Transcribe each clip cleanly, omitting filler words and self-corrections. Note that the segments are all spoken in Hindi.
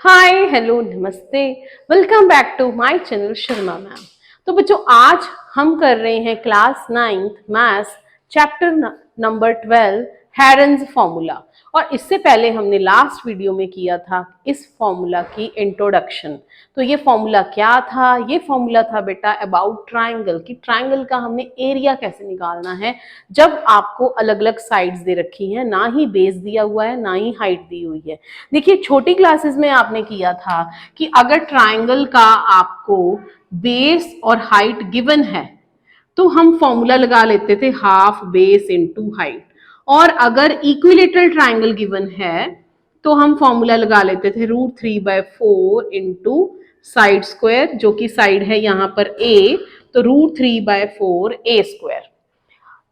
हाय हेलो नमस्ते। Welcome back to my channel Sharma ma'am. तो बच्चों आज हम कर रहे हैं class 9th maths chapter number 12 Heron's formula. और इससे पहले हमने लास्ट वीडियो में किया था इस फॉर्मूला की इंट्रोडक्शन। तो ये फॉर्मूला क्या था? ये फॉर्मूला था बेटा अबाउट ट्राइंगल, कि ट्राइंगल का हमने एरिया कैसे निकालना है जब आपको अलग अलग साइड्स दे रखी हैं, ना ही बेस दिया हुआ है ना ही हाइट दी हुई है। देखिए छोटी क्लासेस में आपने किया था कि अगर ट्राइंगल का आपको बेस और हाइट गिवन है तो हम फॉर्मूला लगा लेते थे हाफ बेस इनटू हाइट। और अगर इक्विलेटरल ट्राइंगल गिवन है तो हम फॉर्मूला लगा लेते थे √3/4 इंटू साइड स्क्वायर, जो कि साइड है यहाँ पर a, तो √3/4 a स्क्वायर।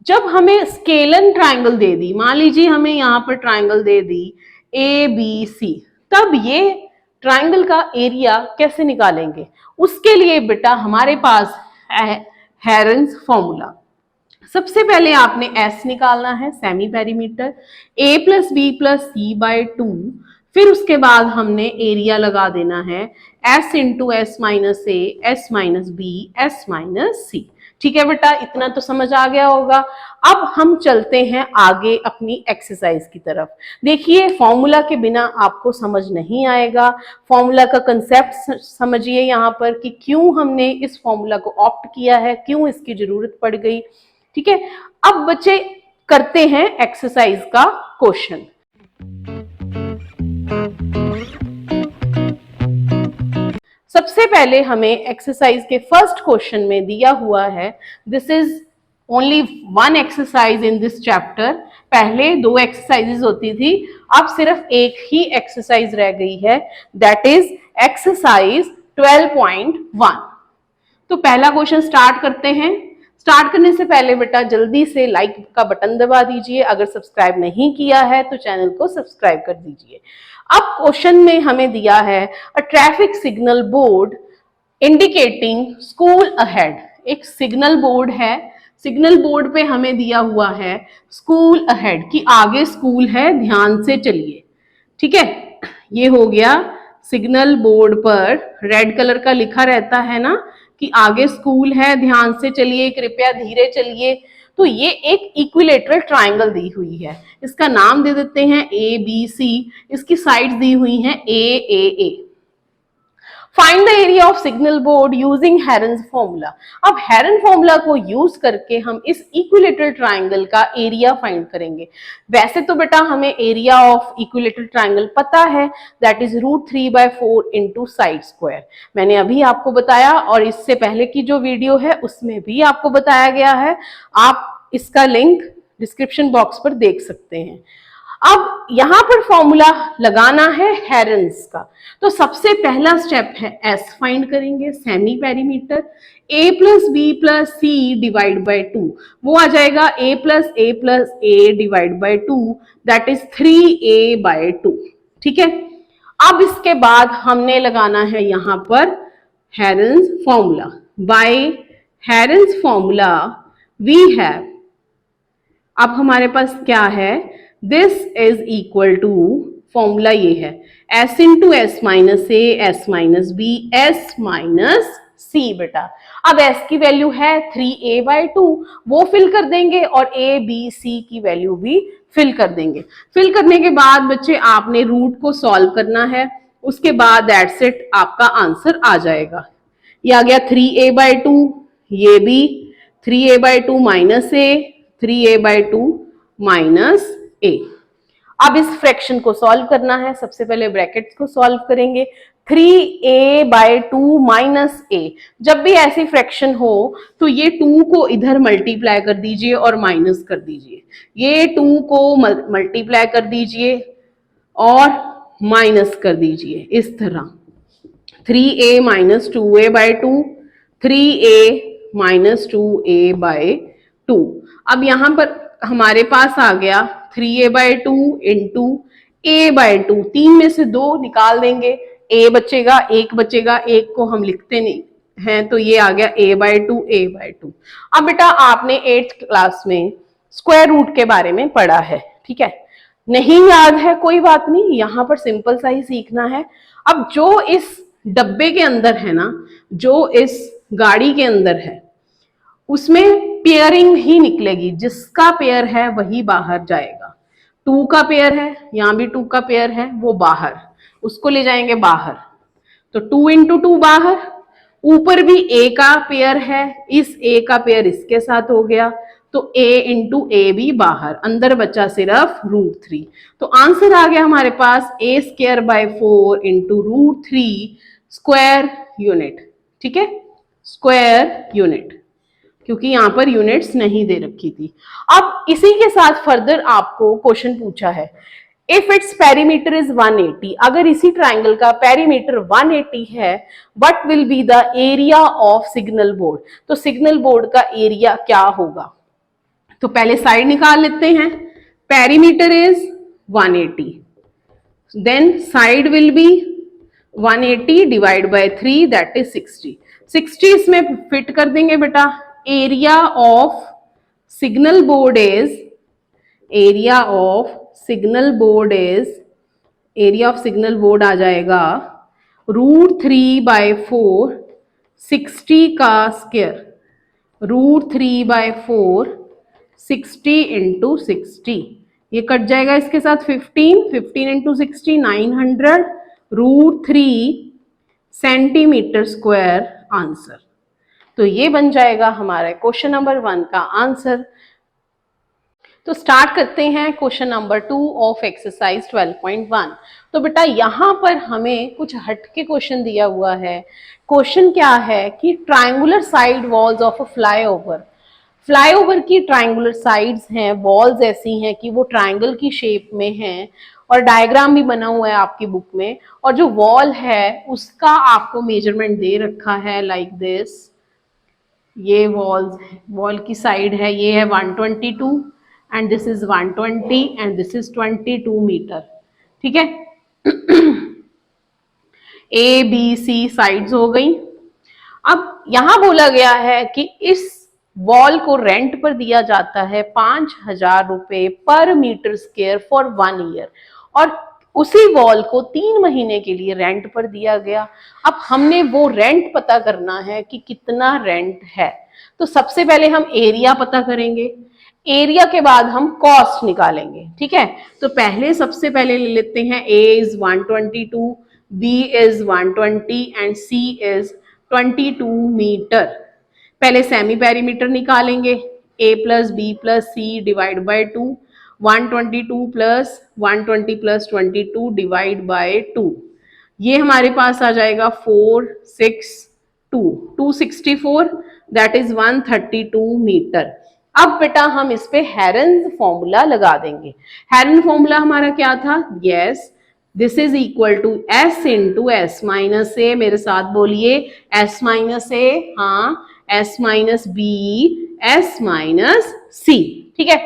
जब हमें स्केलन ट्राइंगल दे दी, मान लीजिए हमें यहाँ पर ट्राइंगल दे दी ABC, तब ये ट्राइंगल का एरिया कैसे निकालेंगे? उसके लिए बेटा हमारे पास है हेरन्स फॉर्मूला। सबसे पहले आपने S निकालना है, semi perimeter, A + B + C/2। फिर उसके बाद हमने एरिया लगा देना है S × S - A, S - B, S - C। ठीक है बेटा, इतना तो समझ आ गया होगा। अब हम चलते हैं आगे अपनी एक्सरसाइज की तरफ। देखिए फॉर्मूला के बिना आपको समझ नहीं आएगा। फॉर्मूला का कंसेप्ट समझिए यहाँ पर कि क्यों हमने इस फॉर्मूला को ऑप्ट किया है, क्यों इसकी जरूरत पड़ गई। ठीक है, अब बच्चे करते हैं एक्सरसाइज का क्वेश्चन। सबसे पहले हमें एक्सरसाइज के फर्स्ट क्वेश्चन में दिया हुआ है, this is only one exercise in this chapter. पहले 2 एक्सरसाइजेज होती थी, अब सिर्फ एक ही एक्सरसाइज रह गई है, दैट इज एक्सरसाइज 12.1। तो पहला क्वेश्चन स्टार्ट करते हैं। स्टार्ट करने से पहले बेटा जल्दी से लाइक का बटन दबा दीजिए, अगर सब्सक्राइब नहीं किया है तो चैनल को सब्सक्राइब कर दीजिए। अब क्वेश्चन में हमें दिया है a traffic signal board indicating school ahead. एक सिग्नल बोर्ड है, सिग्नल बोर्ड पे हमें दिया हुआ है स्कूल अहेड, कि आगे स्कूल है, ध्यान से चलिए। ठीक है, ये हो गया सिग्नल बोर्ड पर रेड कलर का लिखा रहता है ना कि आगे स्कूल है, ध्यान से चलिए, कृपया धीरे चलिए। तो ये एक इक्विलेटरल ट्राइंगल दी हुई है, इसका नाम दे देते हैं ABC। इसकी साइड्स दी हुई हैं AAA। Find the area of signal board using herons formula. अब हेरन फॉर्मूला को यूज करके हम इस इक्विलेटरल ट्राइंगल का एरिया फाइंड करेंगे। वैसे तो बेटा हमें एरिया ऑफ इक्विलेटरल ट्राइंगल पता है, that is √3/4 into side square. मैंने अभी आपको बताया और इससे पहले की जो वीडियो है उसमें भी आपको बताया गया है, आप इसका लिंक डिस्क्रिप्शन बॉक्स पर देख सकते हैं। अब यहां पर फॉर्मूला लगाना है हेरन्स का, तो सबसे पहला स्टेप है S फाइंड करेंगे, semi perimeter. A + B + C / 2, वो आ जाएगा A + A + A / 2, that is 3A/2। ठीक है, अब इसके बाद हमने लगाना है यहां पर Heron's formula. By Heron's formula we have, अब हमारे पास क्या है, this is equal to, formula ये है S × S - A, S - B, S - C। बेटा अब S की वैल्यू है 3A/2, वो फिल कर देंगे और A B C की वैल्यू भी फिल कर देंगे। फिल करने के बाद बच्चे आपने रूट को सॉल्व करना है, उसके बाद दैट्स इट, आपका आंसर आ जाएगा। ये आ गया 3A/2, ये भी 3A/2 - A, 3A/2 - A। अब इस फ्रैक्शन को सॉल्व करना है, सबसे पहले ब्रैकेट्स को सॉल्व करेंगे। 3A/2 - A, जब भी ऐसी फ्रैक्शन हो तो ये 2 को इधर मल्टीप्लाई कर दीजिए और माइनस कर दीजिए, ये 2 को मल्टीप्लाई कर दीजिए और माइनस कर दीजिए, इस तरह 3A - 2A/2, 3A - 2A/2। अब यहां पर हमारे पास आ गया 3A/2 इंटू A/2, 3 में से 2 निकाल देंगे, A बचेगा, 1 बचेगा, 1 को हम लिखते नहीं हैं, तो ये आ गया A/2 A/2। अब बेटा आपने 8th क्लास में स्क्वायर रूट के बारे में पढ़ा है, ठीक है, नहीं याद है कोई बात नहीं, यहां पर सिंपल सा ही सीखना है। अब जो इस डब्बे के अंदर है ना, जो इस गाड़ी के अंदर है, उसमें पेयरिंग ही निकलेगी, जिसका पेयर है वही बाहर जाएगा। 2 का पेयर है, यहां भी 2 का पेयर है, वो बाहर, उसको ले जाएंगे बाहर। तो 2 इंटू 2 बाहर, ऊपर भी ए का पेयर है, इस ए का पेयर इसके साथ हो गया, तो ए इंटू ए भी बाहर, अंदर बचा सिर्फ √3। तो आंसर आ गया हमारे पास a square by 4 into √3 square unit. ठीक है, स्क्वायर यूनिट, क्योंकि यहां पर यूनिट्स नहीं दे रखी थी। अब इसी के साथ फर्दर आपको क्वेश्चन पूछा है, इफ इट्स पेरीमीटर इज 180, अगर इसी ट्राइंगल का पेरीमीटर 180 है, what will be the area of signal board. तो सिग्नल बोर्ड का एरिया क्या होगा, तो पहले साइड निकाल लेते हैं। Perimeter is 180, then side will be 180 divide by 3 that is 60। 60 इसमें फिट कर देंगे बेटा। Area of signal board is, area of signal board is, area of signal board आ जाएगा √3 बाय 4, 60 का स्क्वायर, √3 बाय 4, 60 इंटू 60, ये कट जाएगा इसके साथ 15, 15 इंटू 60 900, √3 सेंटीमीटर स्क्वायर आंसर। तो ये बन जाएगा हमारे क्वेश्चन नंबर 1 का आंसर। तो स्टार्ट करते हैं क्वेश्चन नंबर 2 ऑफ एक्सरसाइज 12.1। तो बेटा यहाँ पर हमें कुछ हटके क्वेश्चन दिया हुआ है। क्वेश्चन क्या है कि triangular side walls of a flyover, flyover की ट्रायंगुलर साइड्स हैं, वॉल्स ऐसी हैं कि वो ट्रायंगल की शेप में हैं, और डायग्राम भी बना हुआ है आपकी बुक में, और जो वॉल है उसका आपको मेजरमेंट दे रखा है लाइक दिस। ये वॉल की साइड है, ये है 122 and this is 120 and this is 22 metre. ठीक है, ए बी सी साइड्स हो गई। अब यहां बोला गया है कि इस वॉल को रेंट पर दिया जाता है 5,000 रुपए पर मीटर स्क्वायर फॉर 1 ईयर, और उसी वॉल को 3 महीने के लिए रेंट पर दिया गया। अब हमने वो रेंट पता करना है कि कितना रेंट है। तो सबसे पहले हम एरिया पता करेंगे, एरिया के बाद हम कॉस्ट निकालेंगे। ठीक है, तो पहले सबसे पहले ले लेते हैं A is 122, B is 120 and C is 22 meter. पहले सेमी पेरीमीटर निकालेंगे, a plus B plus C divide by 2, 122 plus 120 plus 22 divide by 2, ये हमारे पास आ जाएगा 462, 264 दैट इज 132 मीटर। अब बेटा हम इस पे हेरन्स फॉर्मूला लगा देंगे। हेरन फॉर्मूला हमारा क्या था, yes this is equal to S into S minus A, मेरे साथ बोलिए एस माइनस ए, हाँ S minus B S minus C. ठीक है,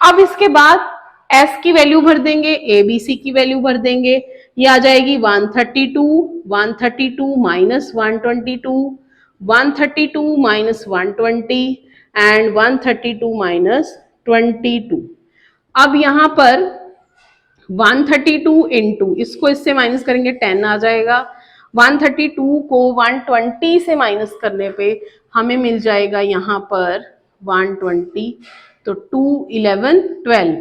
अब इसके बाद एस की वैल्यू भर देंगे, ए बी सी की वैल्यू भर देंगे, ये आ जाएगी 132, 132 माइनस 122, 132 माइनस 120 एंड 132 माइनस 22। अब यहां पर 132 इंटू, इसको इससे माइनस करेंगे 10 आ जाएगा, 132 को 120 से माइनस करने पे हमें मिल जाएगा यहाँ पर 120, तो 2 11 12,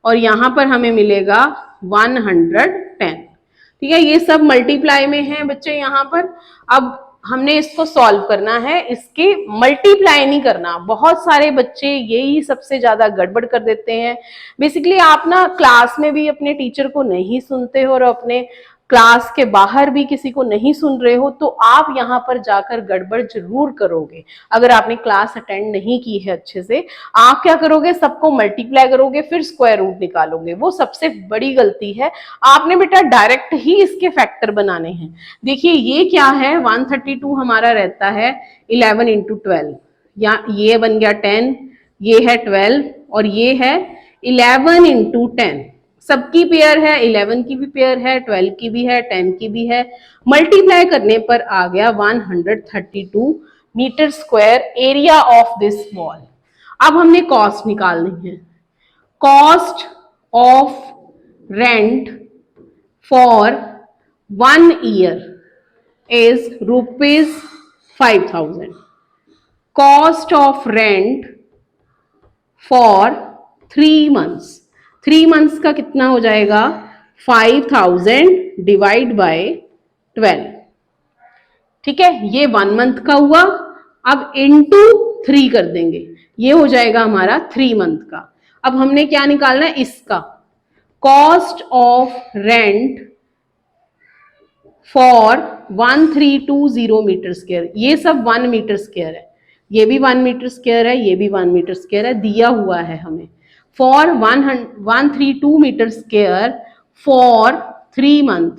और यहाँ पर हमें मिलेगा 110। ठीक है, ये सब मल्टीप्लाई में है बच्चे यहाँ पर। अब हमने इसको सॉल्व करना है, इसके मल्टीप्लाई नहीं करना। बहुत सारे बच्चे यही सबसे ज्यादा गड़बड़ कर देते हैं। बेसिकली आप ना क्लास में भी अपने टीचर को नहीं सुनते हो और अपने क्लास के बाहर भी किसी को नहीं सुन रहे हो, तो आप यहाँ पर जाकर गड़बड़ जरूर करोगे। अगर आपने क्लास अटेंड नहीं की है अच्छे से, आप क्या करोगे, सबको मल्टीप्लाई करोगे फिर स्क्वायर रूट निकालोगे, वो सबसे बड़ी गलती है। आपने बेटा डायरेक्ट ही इसके फैक्टर बनाने हैं। देखिए ये क्या है, 132 हमारा रहता है 11 इंटू 12, या ये बन गया 10, ये है 12 और ये है 11 इंटू 10। सबकी पेयर है, 11 की भी पेयर है, 12 की भी है, 10 की भी है। मल्टीप्लाई करने पर आ गया 132 metre square area of this wall. अब हमने कॉस्ट निकालनी है, cost of rent for 1 year is rupees 5,000. Cost of rent for 3 months. 3 months का कितना हो जाएगा? 5,000 डिवाइड बाय 12. ठीक है, ये 1 मंथ का हुआ. अब इंटू 3 कर देंगे, ये हो जाएगा हमारा 3 मंथ का. अब हमने क्या निकालना है? इसका cost of rent for 1320 metre square. ये सब 1 मीटर स्क्वायर है, ये भी 1 मीटर स्क्वायर है, ये भी 1 मीटर स्क्वायर है, दिया हुआ है हमें. For 132 metre square for 3 month.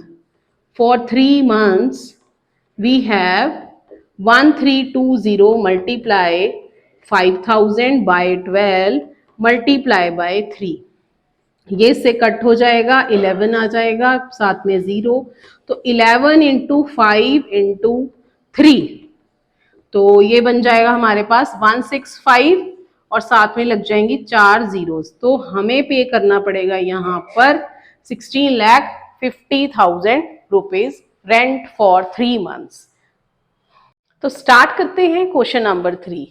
For 3 months we have 1320 multiply 5,000 by 12 multiply by 3. ये से कट हो जाएगा, 11 आ जाएगा, साथ में 0. तो 11 इंटू 5 इंटू 3, तो ये बन जाएगा हमारे पास 165 और साथ में लग जाएंगी 4 zeros. तो हमें पे करना पड़ेगा यहाँ पर 16,50,000 रुपीज रेंट फॉर 3 months. तो स्टार्ट करते हैं question number 3.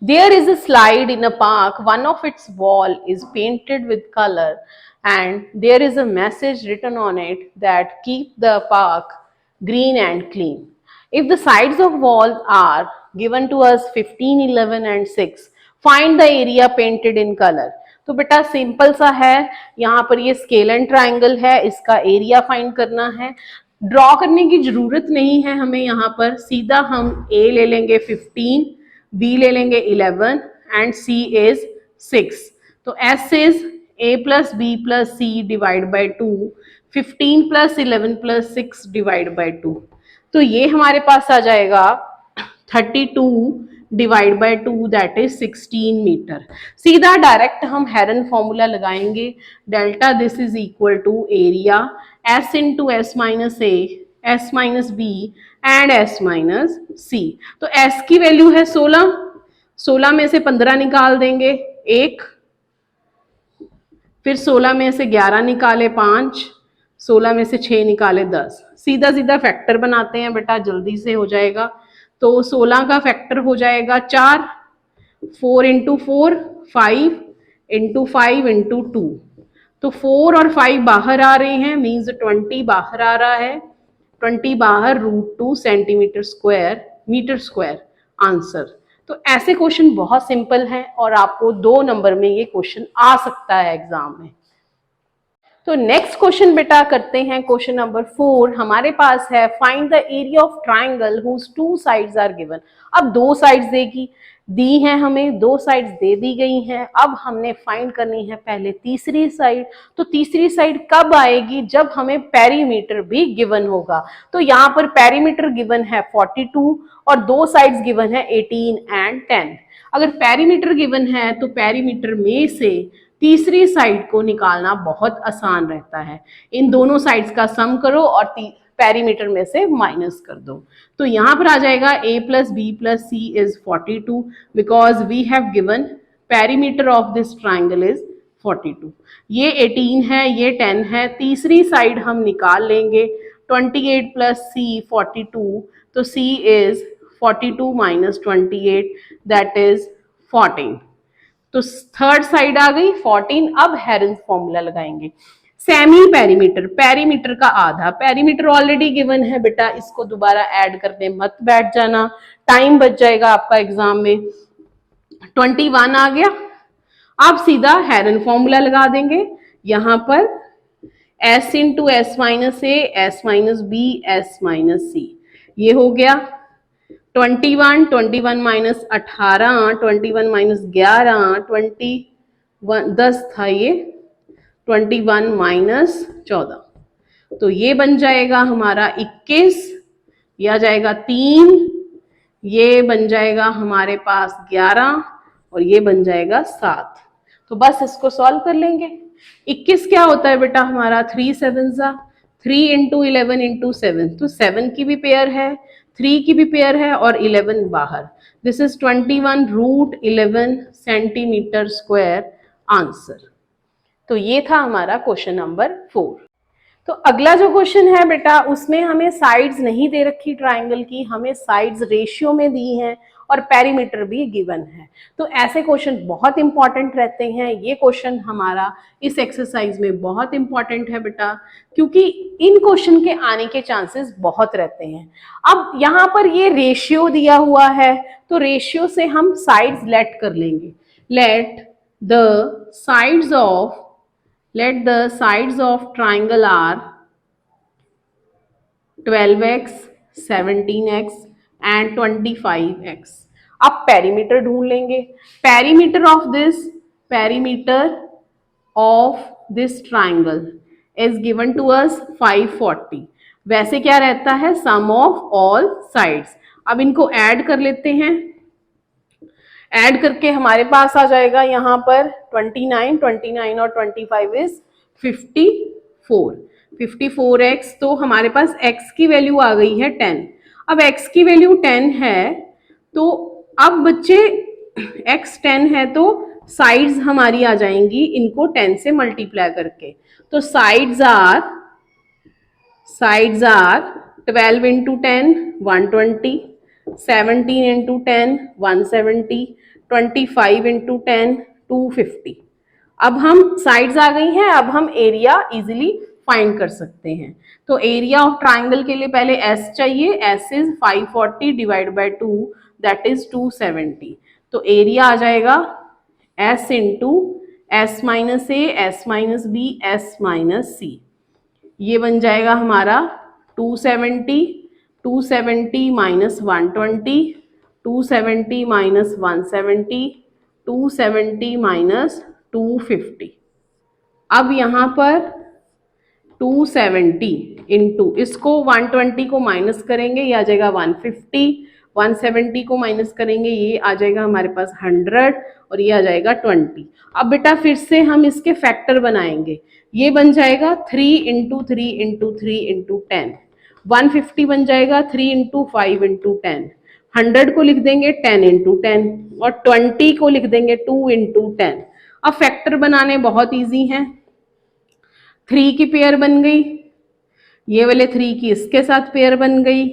There is a slide in a park. One of its wall is painted with color and there is a message written on it that keep the park green and clean. If the sides of walls are given to us 15, 11 and 6, find the area painted in color. तो बेटा सिंपल सा है, यहाँ पर ये स्केल एंड ट्राइंगल है, इसका एरिया फाइंड करना है. ड्रॉ करने की जरूरत नहीं है हमें, यहाँ पर सीधा हम A ले लेंगे 15, B ले लेंगे 11 एंड C इज 6. तो S is A plus B plus C divide by 2, 15 plus 11 plus 6 divide by 2. तो ये हमारे पास आ जाएगा 32 divide by 2 that is 16 meter. सीधा डायरेक्ट हम हेरन फॉर्मूला लगाएंगे. Delta this is equal to area S into S minus A, S minus B and S minus C. तो S की वैल्यू है 16, 16 में से 15 निकाल देंगे 1, फिर 16 में से 11 निकाले 5, 16 में से 6 निकाले 10. सीधा सीधा फैक्टर बनाते हैं बेटा, जल्दी से हो जाएगा. तो 16 का फैक्टर हो जाएगा 4, 4 इंटू 4 5 इंटू 5 इंटू 2. तो 4 और 5 बाहर आ रहे हैं, मीन्स 20 बाहर आ रहा है. 20 बाहर √2 centimetre square metre square answer. तो ऐसे क्वेश्चन बहुत सिंपल हैं और आपको 2 नंबर में ये क्वेश्चन आ सकता है एग्जाम में. तो नेक्स्ट क्वेश्चन बेटा करते हैं. क्वेश्चन नंबर 4 हमारे पास है find the area of triangle whose 2 sides are given. अब 2 साइड्स दी हैं हमें, 2 साइड्स दे दी गई हैं. अब हमने फाइंड करनी है पहले तीसरी साइड. तो तीसरी साइड कब आएगी? जब हमें पेरीमीटर भी गिवन होगा. तो यहाँ पर पेरीमीटर गिवन है 42 और 2 साइड्स गिवन है 18 एंड 10. अगर पेरीमीटर गिवन है तो पेरीमीटर में से तीसरी साइड को निकालना बहुत आसान रहता है. इन दोनों साइड्स का सम करो और पेरीमीटर में से माइनस कर दो. तो यहाँ पर आ जाएगा a plus B plus C is 42 because we have given perimeter of this triangle is 42. ये 18 है, ये 10 है. तीसरी साइड हम निकाल लेंगे 28 प्लस सी 42. तो c is 42 minus 28 that is 14. तो थर्ड साइड आ गई 14. अब हेरन्स फॉर्मूला लगाएंगे. सेमी पेरीमीटर, पेरीमीटर का आधा. पेरीमीटर ऑलरेडी गिवन है बेटा, इसको दोबारा ऐड करने मत बैठ जाना, टाइम बच जाएगा आपका एग्जाम में. 21 आ गया. अब सीधा हेरन फॉर्मूला लगा देंगे. यहाँ पर s into S minus A, S minus B, S minus C. ये हो गया 21, 21 माइनस 18, 21 माइनस 11, 21 10 था ये, 21 माइनस 14. तो ये बन जाएगा हमारा 21, यह आ जाएगा 3, ये बन जाएगा हमारे पास 11 और ये बन जाएगा 7. तो बस इसको सॉल्व कर लेंगे. 21 क्या होता है बेटा हमारा 3 7 3 इंटू 11 इंटू 7. तो 7 की भी पेयर है, 3 की भी पेयर है और 11 बाहर. This is 21 √11 centimetre square answer. तो ये था हमारा क्वेश्चन नंबर 4. तो अगला जो क्वेश्चन है बेटा, उसमें हमें साइड्स नहीं दे रखी ट्राइंगल की, हमें साइड्स रेशियो में दी हैं और पेरीमीटर भी गिवन है। तो ऐसे क्वेश्चन बहुत इंपॉर्टेंट रहते हैं। ये क्वेश्चन हमारा इस एक्सरसाइज में बहुत इंपॉर्टेंट है बेटा, क्योंकि इन क्वेश्चन के आने के चांसेस बहुत रहते हैं। अब यहाँ पर ये रेशियो दिया हुआ है, तो रेशियो से हम साइड्स लेट कर लेंगे। Let the sides of triangle are 12x, 17x and 25x। अब पेरीमीटर ढूंढ लेंगे। Perimeter of this triangle is given to us 540। वैसे क्या रहता है, सम ऑफ ऑल साइड्स। अब इनको ऐड कर लेते हैं। ऐड करके हमारे पास आ जाएगा यहाँ पर 29 और 25 इज 54। 54x, तो हमारे पास x की वैल्यू आ गई है 10। अब x की वैल्यू 10 है, तो अब बच्चे x 10 है तो साइड्स हमारी आ जाएंगी इनको 10 से मल्टीप्लाई करके। तो sides are 12 into 10 120, 17 into 10 170, 25 into 10 250। अब हम साइड्स आ गई हैं, अब हम एरिया इजीली फाइंड कर सकते हैं। तो एरिया ऑफ ट्राइंगल के लिए पहले S चाहिए। S is 540 divide by 2, that is 270। तो एरिया आ जाएगा S into S minus A, S minus B, S minus C. ये बन जाएगा हमारा 270 माइनस 120, 270 माइनस 170, 270 माइनस 250। अब यहाँ पर 270 इंटू, इसको 120 को माइनस करेंगे, ये आ जाएगा 150, 170 को माइनस करेंगे, ये आ जाएगा हमारे पास 100 और ये आ जाएगा 20। अब बेटा फिर से हम इसके फैक्टर बनाएंगे। ये बन जाएगा 3 इंटू 3 इंटू 3 इंटू 10, 150 बन जाएगा 3 इंटू 5 इंटू 10, 100 को लिख देंगे 10 इंटू 10 और 20 को लिख देंगे 2 इंटू 10। अब फैक्टर बनाने बहुत इजी हैं। 3 की पेयर बन गई, ये वाले 3 की इसके साथ पेयर बन गई,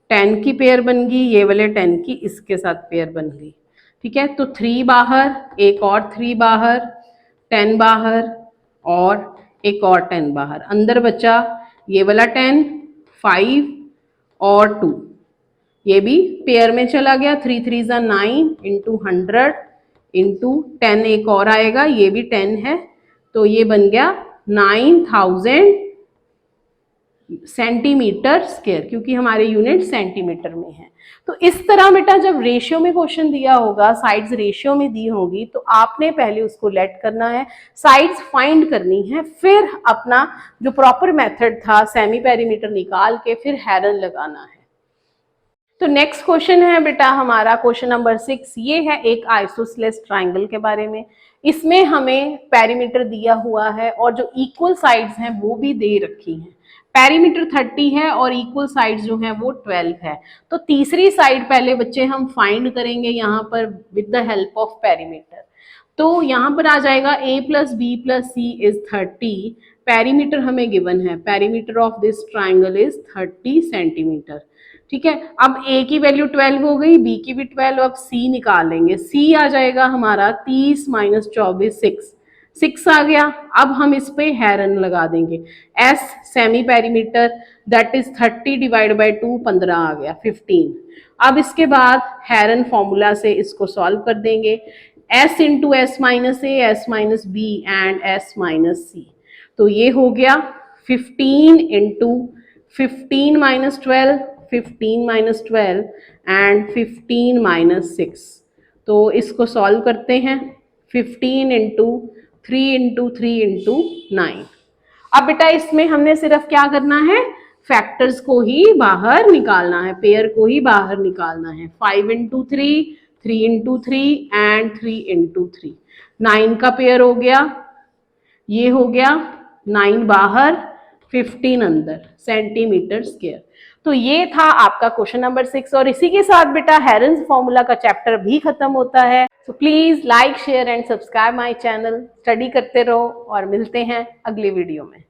10 की पेयर बन गई, ये वाले 10 की इसके साथ पेयर बन गई। ठीक है, तो 3 बाहर, एक और 3 बाहर, 10 बाहर और एक और 10 बाहर। अंदर बचा ये वाला 10, 5 और 2, ये भी पेयर में चला गया। 3 3 ज़ा 9 इंटू 100 इंटू 10, एक और आएगा, ये भी 10 है, तो ये बन गया 9000 सेंटीमीटर स्क्वायर, क्योंकि हमारे यूनिट सेंटीमीटर में है। तो इस तरह बेटा जब रेशियो में क्वेश्चन दिया होगा, साइड्स रेशियो में दी होगी, तो आपने पहले उसको लेट करना है, साइड्स फाइंड करनी है, फिर अपना जो प्रॉपर मेथड था सेमी पेरीमीटर निकाल के फिर हेरन लगाना है। तो नेक्स्ट क्वेश्चन है बेटा हमारा क्वेश्चन नंबर 6। ये है एक आइसोसेलेस ट्राइंगल के बारे में। इसमें हमें पेरीमीटर दिया हुआ है और जो इक्वल साइड्स हैं वो भी दे रखी हैं। पेरीमीटर 30 है और इक्वल साइड्स जो हैं वो 12 है। तो तीसरी साइड पहले बच्चे हम फाइंड करेंगे यहाँ पर with the help of perimeter. तो यहाँ पर आ जाएगा a plus B plus C is 30। Perimeter हमें गिवन है, perimeter of this triangle is 30 centimetre. ठीक है, अब a की वैल्यू 12 हो गई, b की भी 12, अब c निकालेंगे। c आ जाएगा हमारा 30 माइनस 24 6 आ गया। अब हम इस पे हेरन लगा देंगे। s semi perimeter that is 30 divide by 2, 15 आ गया 15। अब इसके बाद हेरन फॉर्मूला से इसको सॉल्व कर देंगे। s into S minus A, S minus B and S minus C. तो ये हो गया 15 into 15 minus 12, 15 minus 12 and 15 minus 6। तो इसको सॉल्व करते हैं। 15 इंटू 3 इंटू 3 इंटू 9। अब बेटा इसमें हमने सिर्फ क्या करना है, फैक्टर्स को ही बाहर निकालना है, पेयर को ही बाहर निकालना है। 5 इंटू 3, 3 इंटू 3 एंड 3 इंटू 3। 9 का पेयर हो गया, ये हो गया 9 बाहर 15 अंदर सेंटीमीटर स्क्वायर। तो ये था आपका क्वेश्चन नंबर 6 और इसी के साथ बेटा हेरन्स फॉर्मूला का चैप्टर भी खत्म होता है। So please like share and subscribe my channel. Study करते रहो और मिलते हैं अगले वीडियो में।